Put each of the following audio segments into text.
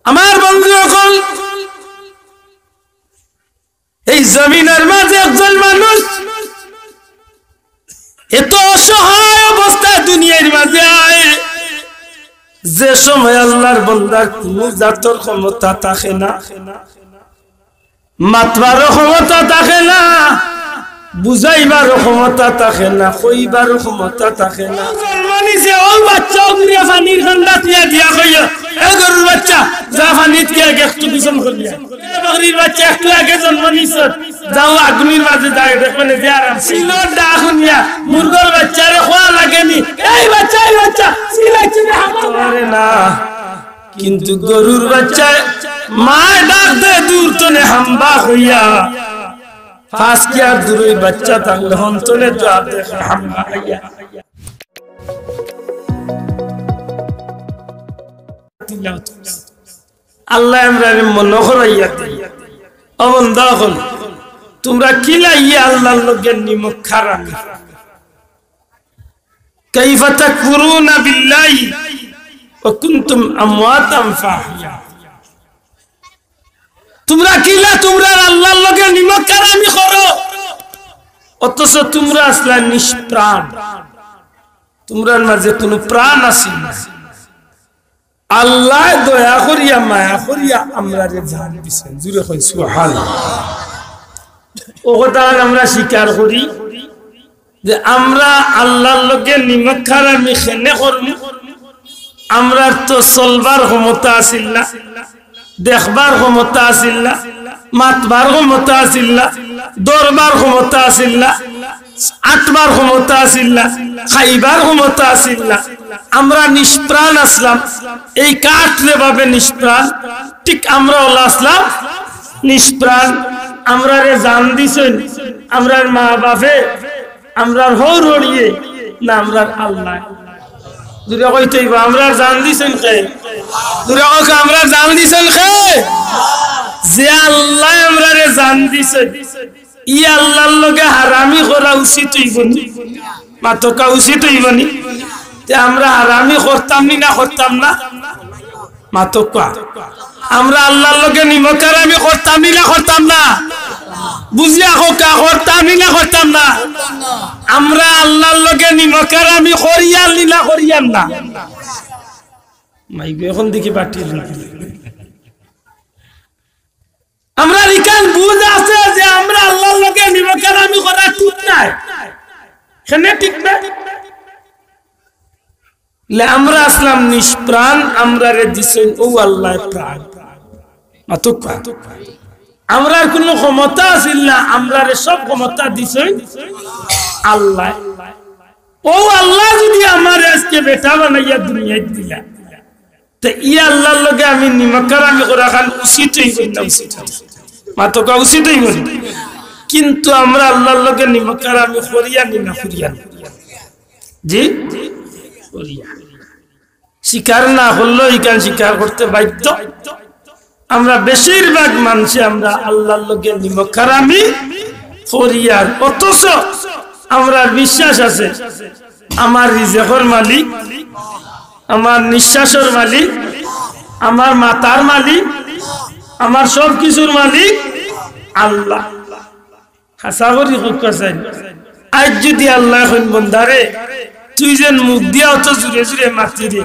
আমার বন্ধু সকল, এই জমিনের মাঝে একজন মানুষ এত অসহায় অবস্থায় দুনিয়ার মাঝে আয়, যে সময় আল্লাহর বান্দার কোন জাতর ক্ষমতা থাকে না, মাতবার ক্ষমতা থাকে না, বুঝাইবার ক্ষমতা থাকে না, কইবার ক্ষমতা থাকে না। জন্মানিছে ও বাচ্চা উগরিয়া পানির ঠান্ডা দিয়া দিয়া কইয়া, এ গরুর বাচ্চা যা পানিত গিয়া একটু বিছন করিয়া, এ বকরির বাচ্চা একটু আগে জন্মানিছে যাও আগুনের মাঝে যায় দেখবেন যে আরাম ছিল ডাক শুনিয়া মুরগর বাচ্চারে খোয়া লাগেনি, এই বাচ্চা সিলাইছে হামারে না। কিন্তু গরুর বাচ্চা মা ডাক দে দূর তনে হাম্বা হইয়া ফাঁস কি আর দূরে বাচ্চা থাকলে অন্তরে জবাব দেখে হাম্বা হইয়া। আল্লাহ আমরারে মনে করাইয়া দেই, ও বান্দা হল তোমরা কি লাইয়া আল্লাহর লগে নিমক খারাম, কাইফা তাকফুরুনা বিল্লাহি ওয়া কুনতুম আমওয়াতান ফাহিয়া। তোমরা কিলা তোমরা আল্লাহর লগে নিমক খারামি করো, অথচ তোমরা আসলে নিষ্প্রাণ, তোমরার মাঝে কোনো প্রাণ আছে না। আল্লাহ দয়া করিয়া মায়া করিয়া আমরারে জান দিছেন, জুরে কই সুবহানাল্লাহ। ও কথা আমরা স্বীকার করি যে আমরা আল্লাহর লগে নিমক খারামি খেনে করমু, আমরার তো চলবার ক্ষমতা আছিল না, দেখবার ক্ষমতা আছিল না, মাতবার ক্ষমতা আছিল না, দরবার ক্ষমতা আছিল না, আটবার ক্ষমতা আছিল না, খাইবার ক্ষমতা আছিল না। আমরা নিষ্প্রাণ আসলাম, এই কাঠরে ভাবে নিষ্প্রাণ, ঠিক আমরা হলো আসলাম নিষ্প্রাণ। আমরারে জান দিছেন আমরার মা বাপে, আমরার হৌর হড়িয়ে না আমরার আল্লাহ। দুরা কইতে আমরা জান দিছেন কে, দুরা কইকে আমরা জান দিছেন কে, যে আল্লাহ আমরারে জান দিছেন। ই আল্লাহর লগে হারামি করা উচিত হইবনি, মাতকা উচিত হইবনি। তে আমরা হারামি করতাম নি না করতাম না, মাতকা আমরা আল্লাহর লগে নিমক হারামি করতাম নি না করতাম না, বুঝিয়া হোকা করতাম নি না করতাম না। আমরা আল্লাহর লগে নিমক হারামি করিয়াম নি না করিয়াম না। মাইকে এখন দেখি বাটির আমরা ইকান বুঝ আছে যে আমরা আল্লাহর লগে নিমক হারামি করা ঠিক নাই, কেন ঠিক না? আমরা আসলাম নিষ্প্রাণ, আমরা রে দিছেন ও আল্লাহ প্রাণ, মাতকা আমরার কোনো ক্ষমতা আছিল না, আমরা রে সব ক্ষমতা দিছেন আল্লাহ। ও আল্লাহ যদি আমার আজকে বেটা বানাইয়া দুনিয়ায় দিলা, তো ই আল্লাহর লগে আমি নিমক হারামি করা খান উচিত হইব না, উচিত মাতকা উচিত হইব। কিন্তু আমরা আল্লাহর লগে নিমক হারামি করিয়া নি না করিয়া, জি স্বীকার না হলো ইকান স্বীকার করতে বাধ্য। আমরা বেশিরভাগ মানুষে আমরা আল্লাহর লগে নিমক হারামি করিয়া, অথচ আমরা বিশ্বাস আছে আমার রিজেকের মালিক, আমার নিঃশ্বাসের মালিক, আমার মাতার মালিক, আমার সব কিছুর মালিক আল্লাহ। হাসা করি চাই আজ যদি আল্লাহ এখন বন্ধারে তুই যেন মুখ দিয়া অত জুড়ে জুড়ে মাতি রে,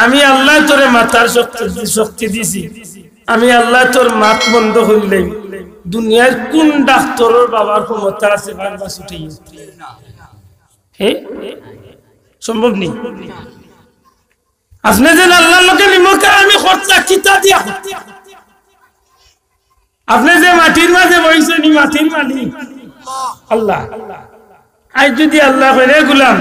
আমি আল্লাহ তোরে মাতার শক্তি দিছি, আমি আল্লাহ তোর মাত বন্ধ হইলে দুনিয়ার কোন ডাক্তারের বাবার ক্ষমতা আছে বারবার ছুটে সম্ভব নেই। আপনি যেন আল্লাহর লোকে নিমকা আমি খরচা কিতা দিয়া, আপনি যে মাটির মাঝে বইছেন নি মাটির মালিক আল্লাহ। আজ যদি আল্লাহ রে গুলাম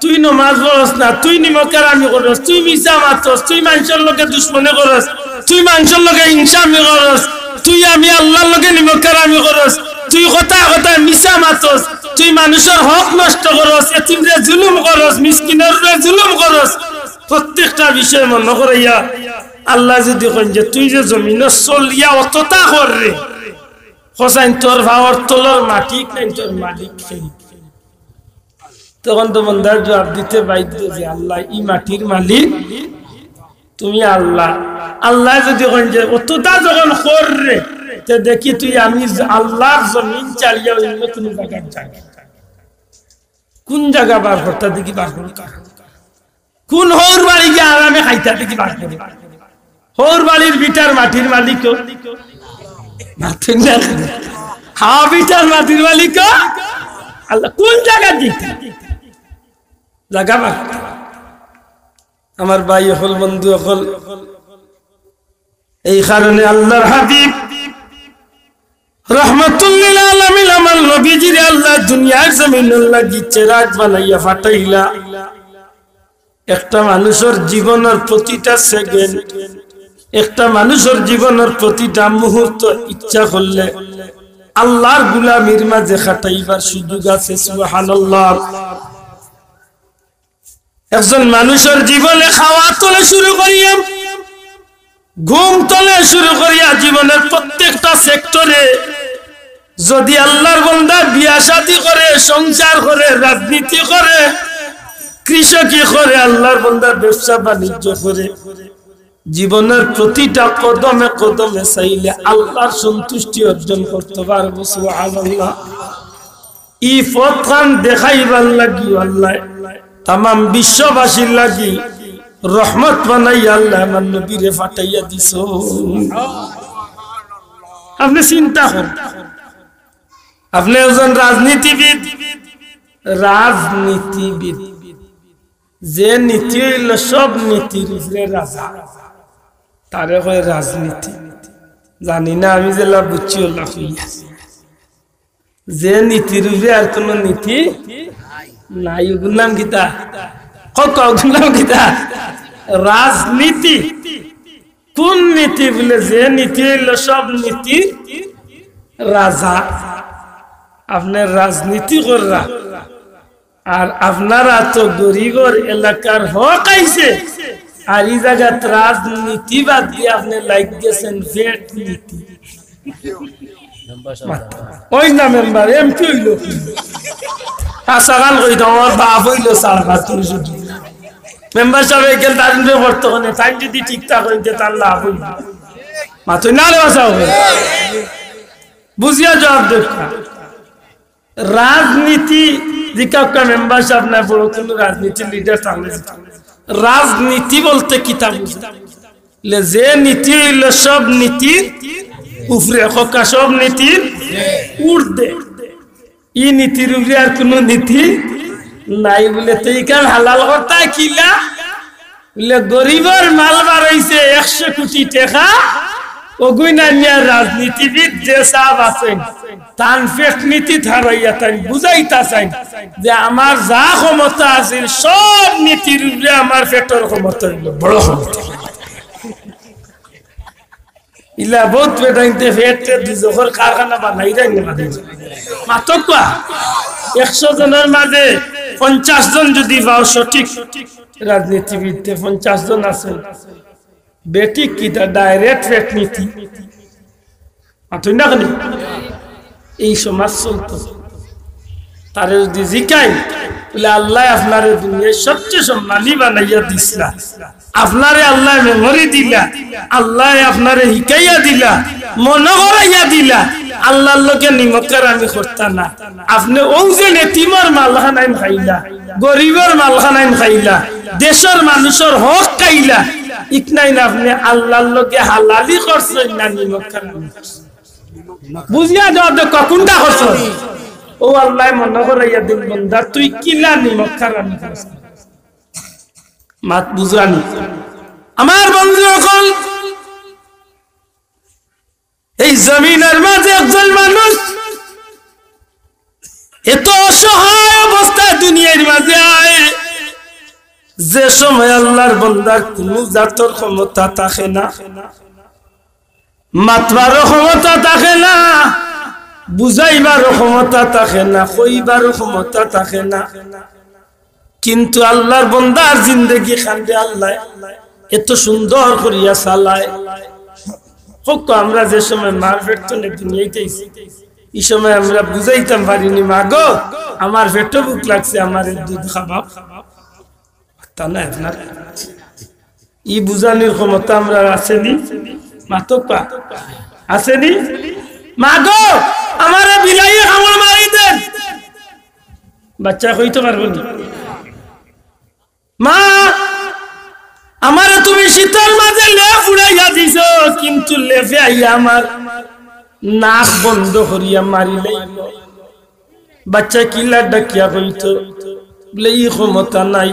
তুই নমাজ পড়স না, তুই নিমকার আমি করস, তুই মিশা মারছস, তুই মানুষের লোকে দুশ্মনে করস, তুই মানুষের লোকে হিংসামি করস, তুই আমি আল্লাহর লোকে নিমকার আমি করস, তুই কথা কথা মিশা মারছস, তুই মানুষের হক নষ্ট করস, এতিমরে জুলুম করস, মিসকিনের জুলুম করস, প্রত্যেকটা বিষয় মনে করাইয়া আল্লাহ যদি কইন যে তুই যে জমিন চলিয়া অতটা কর রে, হোসাইন তোর ভাওয়ার তোলার মাটি নাই তোর মালিক, তখন তো বন্দার জবাব দিতে বাধ্য যে আল্লাহ ই মাটির মালিক, তুমি আল্লাহ আল্লাহ যদি কইন যে অতটা যখন কররে তে দেখি তুই আমি আল্লাহর জমিন চালিয়া অন্য কোন জায়গায় যাই কোন জায়গা বার করতে দেখি বার করুন কোন হৌর বাড়ি গিয়ে আরামে খাইতা দেখি বার করে হৌর বাড়ির বিটার মাটির মালিক হাওয়া বিটার মাটির মালিক আল্লাহ কোন জায়গা দিতে জায়গা বার আমার ভাই হল বন্ধু হল এই কারণে আল্লাহর হাবিব রাহমাতুল লিল আলামিন আমার নবীজির আল্লাহ দুনিয়ার জমিনে লাগি চেরাগ বানাইয়া ফাটাইলা একটা মানুষের জীবনের প্রতিটা সেকেন্ড একটা মানুষের জীবনের প্রতিটা মুহূর্ত ইচ্ছা করলে আল্লাহর গোলামির মাঝে খাটাইবার সুযোগ আছে সুবহানাল্লাহ একজন মানুষের জীবনে খাওয়া তোলে শুরু করিয়া ঘুম তোলে শুরু করিয়া জীবনের প্রত্যেকটা সেক্টরে যদি আল্লাহর বান্দা বিয়া শাদী করে সংসার করে রাজনীতি করে কৃষকি করে আল্লাহর বান্দা ব্যবসা বাণিজ্য করে জীবনের প্রতিটা কদমে কদমে চাইলে আল্লাহর সন্তুষ্টি অর্জন করতে পারবো সুবহানাল্লাহ এই পথখান দেখাইবার লাগি আল্লাহ तमाम विश्ववासी लगी रहमत बनाई अल्लाह मन नबीरे फाटाइया दिसो आपने चिंता कर आपने ওজন রাজনীতিবিদ যে নীতি হইল সব নীতির উপরে রাজা তারে হয় রাজনীতি জানি না আমি যেলা বুঝছি আল্লাহ যে নীতির উপরে আর কোন নীতি নাই গুলাম গীতা কত গুলাম গীতা রাজনীতি কোন নীতি বলে যে নীতি হইলো সব নীতি রাজা আপনার রাজনীতি কররা আর আপনারা তো গরিবর এলাকার হক আইছে আর এই জায়গাত রাজনীতি বাদ দিয়ে আপনি লাইক গেছেন ভেট নীতি ওই না মেম্বার এমপি হইল সাগান কই তোমার বাপ হইল সারা তুমি শুধু মেম্বার সাহেব গেল তার বর্তমানে তাই যদি ঠিকঠাক হইতে তার লাভ হইল মাত্র না রে বাসা হবে বুঝিয়া জবাব দেখা রাজনীতি জিকাকা মেম্বার সাহেব না বড় কোন রাজনীতির লিডার থাকলে রাজনীতি বলতে কিতাব বুঝলে যে নীতি হইল সব নীতির উপরে হকা সব নীতির ঊর্ধ্বে ই নীতির উপরে আর কোন নীতি নাই বলে তো এইখান হালাল কথা কিলা বলে গরিবের মাল বাড়াইছে 100 কোটি টাকা ওগুইনানিয়া রাজনীতিবিদ যে সাহেব আছেন তান ফেক নীতি ধারাইয়া তাই বুঝাইতা চাই যে আমার যা ক্ষমতা আছে সব নীতির উপরে আমার পেটের ক্ষমতা হইল বড় ক্ষমতা ইলা বহুত বেদাইতে ফেটে দুজোর কারখানা বানাই দেয় না মাত্র 100 জনের মাঝে 50 জন যদি পাও সঠিক রাজনীতিবিদতে 50 জন আছে বেটি কিটা ডাইরেক্ট ফেক নীতি মাত্র না কেন এই সমাজ চলতো তারে যদি জিকাই বলে আল্লাহ আপনার দুনিয়ায় সবচেয়ে সম্মানী বানাইয়া দিছিলা আপনারে আল্লাহ মেমরি দিলা আল্লাহ আপনারে হিকাইয়া দিলা মনে করাইয়া দিলা আল্লাহর লোকে নিমকার আমি করতা না আপনি ওই যে নেতিমর মালখানাইন খাইলা গরিবের মালখানাইন খাইলা দেশের মানুষের হক খাইলা ইকনাই না আপনি আল্লাহর লোকে হালালি করছেন না নিমকার বুঝিয়া যাও কোনটা করছেন ও আল্লাহ মনে করাইয়া দিন বন্দা তুই কিলা নিমক খারানি মাত বুঝানি আমার বন্ধু এখন এই জমিনের মাঝে একজন মানুষ এত অসহায় অবস্থায় দুনিয়ার মাঝে আয় যে সময় আল্লাহর বান্দার কোন জাতর ক্ষমতা থাকে না মাতবারও ক্ষমতা থাকে না বুঝাইবারও ক্ষমতা থাকে না কইবারও ক্ষমতা থাকে না কিন্তু আল্লাহর বান্দার জিন্দেগি খান্দে আল্লাহ এত সুন্দর করিয়া চালায় হোক আমরা যে সময় মার পেটনে দুনিয়াতে এই সময় আমরা বুঝাইতাম পারিনি মা গো আমার পেটে বুক লাগছে আমার দুধ খাবা তা না আপনার ই বুঝানির ক্ষমতা আমরা আসেনি মাতপা আসেনি মা গো আমারে বিলাইয়ে কামড় মারি দেন বাচ্চা কইতে পারবো না মা আমারে তুমি শীতল মাঝে লেপ উড়াইয়া দিছ কিন্তু লেফে আইয়া আমার নাক বন্ধ করিয়া মারিলেই বাচ্চা কিলা ডাকিয়া কইতো বলে ই ক্ষমতা নাই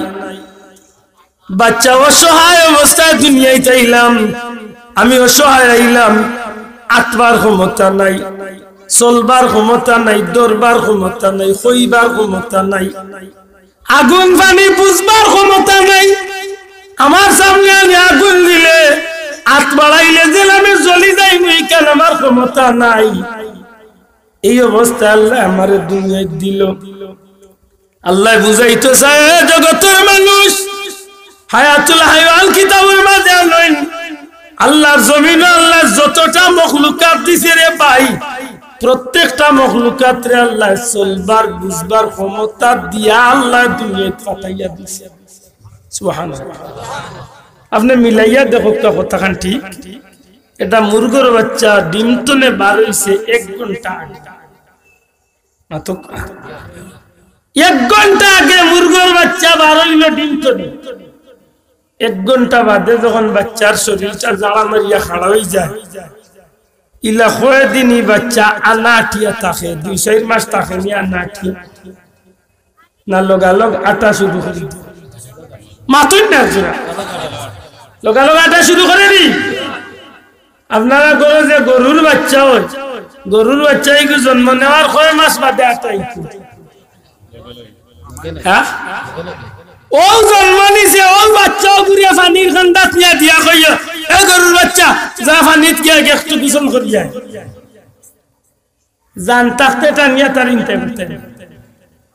বাচ্চা অসহায় অবস্থায় দুনিয়ায় চাইলাম আমি অসহায় আইলাম আত্মার ক্ষমতা নাই চলবার ক্ষমতা নাই দরবার ক্ষমতা নাই কইবার ক্ষমতা নাই আগুন পানি বুঝবার ক্ষমতা নাই আমার সামনে আমি আগুন দিলে হাত বাড়াইলে যে আমি জ্বলি যাই কেন আমার ক্ষমতা নাই এই অবস্থা আল্লাহ আমার দুনিয়ায় দিল আল্লাহ বুঝাইতো চায় জগতের মানুষ হায়াতুল হায়াল কিতাবের মাঝে আনলেন আল্লাহর জমিনে আল্লাহ যতটা মখলুকাত দিছে রে ভাই প্রত্যেকটা মখলুকাত রে আল্লাহ চলবার বুঝবার ক্ষমতা দিয়া আল্লাহ দুনিয়ায় পাঠাইয়া দিছে সুবহানাল্লাহ আপনি মিলাইয়া দেখো কথাখান ঠিক এটা মুরগর বাচ্চা ডিম তলে বার হইছে 1 ঘন্টা আগে মাত্র 1 ঘন্টা আগে মুরগর বাচ্চা বার হইল ডিম তলে 1 ঘন্টা বাদে যখন বাচ্চার শরীরটা জ্বালা মারিয়া খাড়া হয়ে যায় ইলা কয় দিনই বাচ্চা আনাটিয়া থাকে 2-4 মাস থাকে নি আনাটি না লগালগ আটা শুরু করে মাতুন না লগালগ আটা শুরু করে নি আপনারা গরু যে গরুর বাচ্চা হয় গরুর বাচ্চা জন্ম নেওয়ার কয় মাস বাদে আটা হ্যাঁ ও জন্ম নিছে ও বাচ্চা ঘুরিয়া পানির খান্দাত নিয়া দিয়া কইয়া এ গরুর বাচ্চা যা পানিত গিয়া একটু গোসল করিয়া জান তাকতে টানিয়া তার ইনতে করতে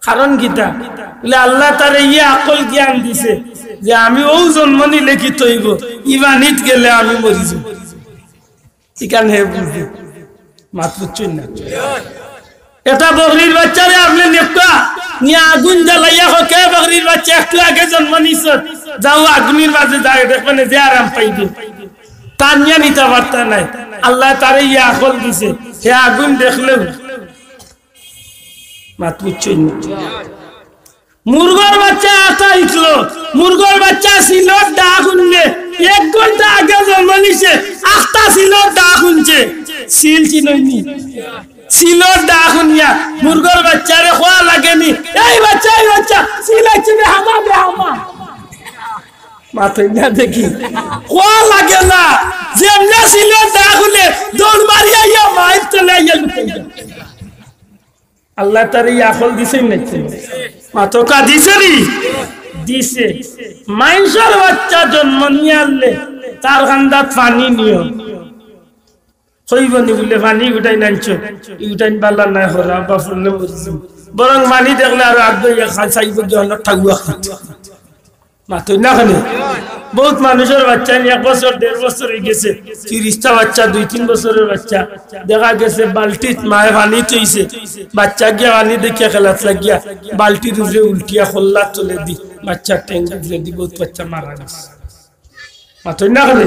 কারণ গীতা বলে আল্লাহ তারে ইয়ে আকল জ্ঞান দিছে যে আমি ও জন্ম নিলে কি তৈব ইবানিত গেলে আমি মরি যাব ইকান হে বুঝি মাত্র চুন এটা বকরির বাচ্চারে আপনি নেপকা নিয়া আগুন জ্বালাইয়া কে বকরির বাচ্চা একটু আগে জন্ম নিছ যাও আগুনের মাঝে যায় দেখবেন যে আরাম পাইবে তার নিয়ে নিতে পারতা নাই আল্লাহ তারে ইয়ে আকল দিছে সে আগুন দেখলেও মাত্র চুন মুরগর বাচ্চা আটা ইটলো মুরগর বাচ্চা ছিল ডাক উনলে 1 ঘন্টা আগে জন্ম নিছে আটা ছিল ডাক উনছে সিল চিনইনি ছিল ডাক উনিয়া মুরগর বাচ্চারে খোয়া লাগেনি এই বাচ্চা সিলাইছে হামা মাথায় না দেখি খোয়া লাগে না যেমনা ছিল ডাক উনলে দৌড় মারিয়া ইয়া মাইর চলে আইয়া লুকাইয়া আল্লাহ তার এই আকল দিছে নাকি মাতকা দিছে নি দিছে মাইনসর বাচ্চা জন্ম নিয়ে আনলে তার খান্দাত পানি নিও কইবনি বলে পানি উঠাই নাইছো উঠাইন পারলা নাই হরা বা ফুললে মরছি বরং পানি দেখলে আর আগে চাইব জন ঠাগুয়া মাতই না খানে বহুত মানুষের বাচ্চা 1 বছর 1.5 বছর হয়ে গেছে 30টা বাচ্চা 2-3 বছরের বাচ্চা দেখা গেছে বালতিত মায়ে পানি তৈছে বাচ্চা গিয়া পানি দেখিয়া খেলাত লাগিয়া বালতির উপরে উল্টিয়া খোল্লা চলে দি বাচ্চা ট্যাঙ্ক উপরে দি বহুত বাচ্চা মারা গেছে মাতই না খানে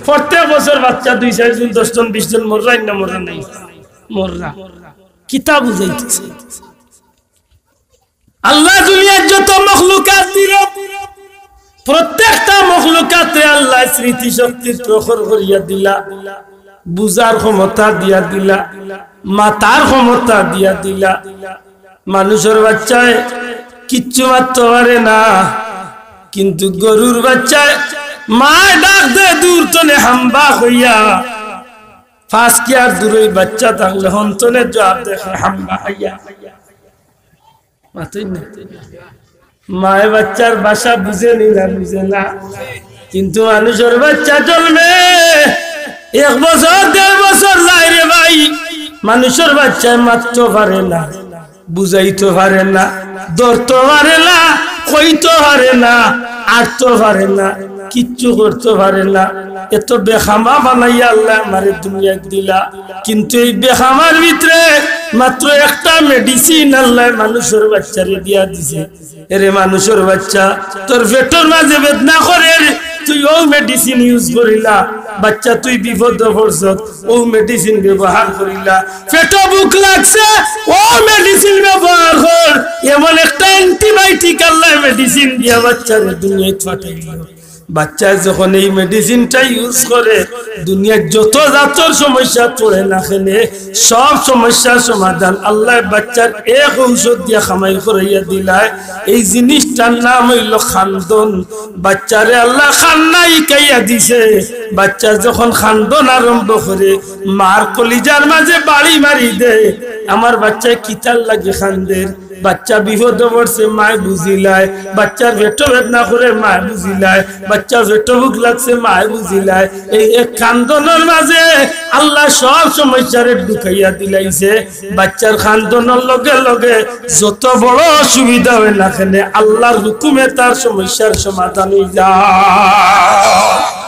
প্রত্যেক বছর বাচ্চা 2-4 জন 10 জন 20 জন মররাই না মররা নাই মররা কিতাব বুঝাইতেছে আল্লাহ দুনিয়ার যত মখলুকাত দিল প্রত্যেকটা মখলুকাতে আল্লাহ স্মৃতি শক্তির প্রখর করিয়া দিলা বুঝার ক্ষমতা দিয়া দিলা মাতার ক্ষমতা দিয়া দিলা মানুষের বাচ্চায় কিচ্ছু মারতে পারে না কিন্তু গরুর বাচ্চায় মা ডাক দে দূর তনে হাম্বা হইয়া ফাঁস কি আর দূরে বাচ্চা থাকলে হন্তনে জবাব দেখে হাম্বা হইয়া মাতই না মায়ের বাচ্চার ভাষা বুঝে না কিন্তু মানুষের বাচ্চা জন্মে 1 বছর 1.5 বছর যায় রে ভাই মানুষের বাচ্চায় মারতে পারে না বুঝাইতে পারে না ধরতে পারে না কইতে পারে না আটতে পারে না কিচ্ছু করতে পারে না এত বেখামা বানাইয়া আল্লাহ আমারে দুনিয়ায় দিলা কিন্তু এই বেখামার ভিতরে মাত্র একটা মেডিসিন আল্লাহ মানুষের বাচ্চারে দিয়া দিছে এরে মানুষের বাচ্চা তোর পেটের মাঝে বেদনা করে তুই ও মেডিসিন ইউজ করিলা বাচ্চা তুই বিপদ পড়ছ ও মেডিসিন ব্যবহার করিলা পেটো বুক লাগছে ও মেডিসিন ব্যবহার কর এমন একটা অ্যান্টিবায়োটিক আল্লাহ মেডিসিন দিয়া বাচ্চারে দুনিয়ায় পাঠাইল বাচ্চা যখন এই মেডিসিনটা ইউজ করে দুনিয়ার যত জাতর সমস্যা পড়ে না খেলে সব সমস্যার সমাধান আল্লাহ বাচ্চার এক ঔষধ দিয়া খামাই করাইয়া দিলায় এই জিনিসটার নাম হইল খান্দন বাচ্চারে আল্লাহ খান্নাই কাইয়া দিছে বাচ্চা যখন খান্দন আরম্ভ করে মার কলিজার মাঝে বাড়ি মারি দেয় আমার বাচ্চা কিতার লাগে খান্দের বাচ্চা বিপদ পড়ছে মায় বুঝিলায় বাচ্চার পেট বেদনা করে মায় বুঝিলায় বাচ্চার পেট বুক লাগছে মায় বুঝিলায় এই এক খান্দনের মাঝে আল্লাহ সব সমস্যারে ঢুকাইয়া দিলাইছে বাচ্চার খান্দনের লগে লগে যত বড় অসুবিধা হয় না কেন আল্লাহর হুকুমে তার সমস্যার সমাধান হয়ে যায়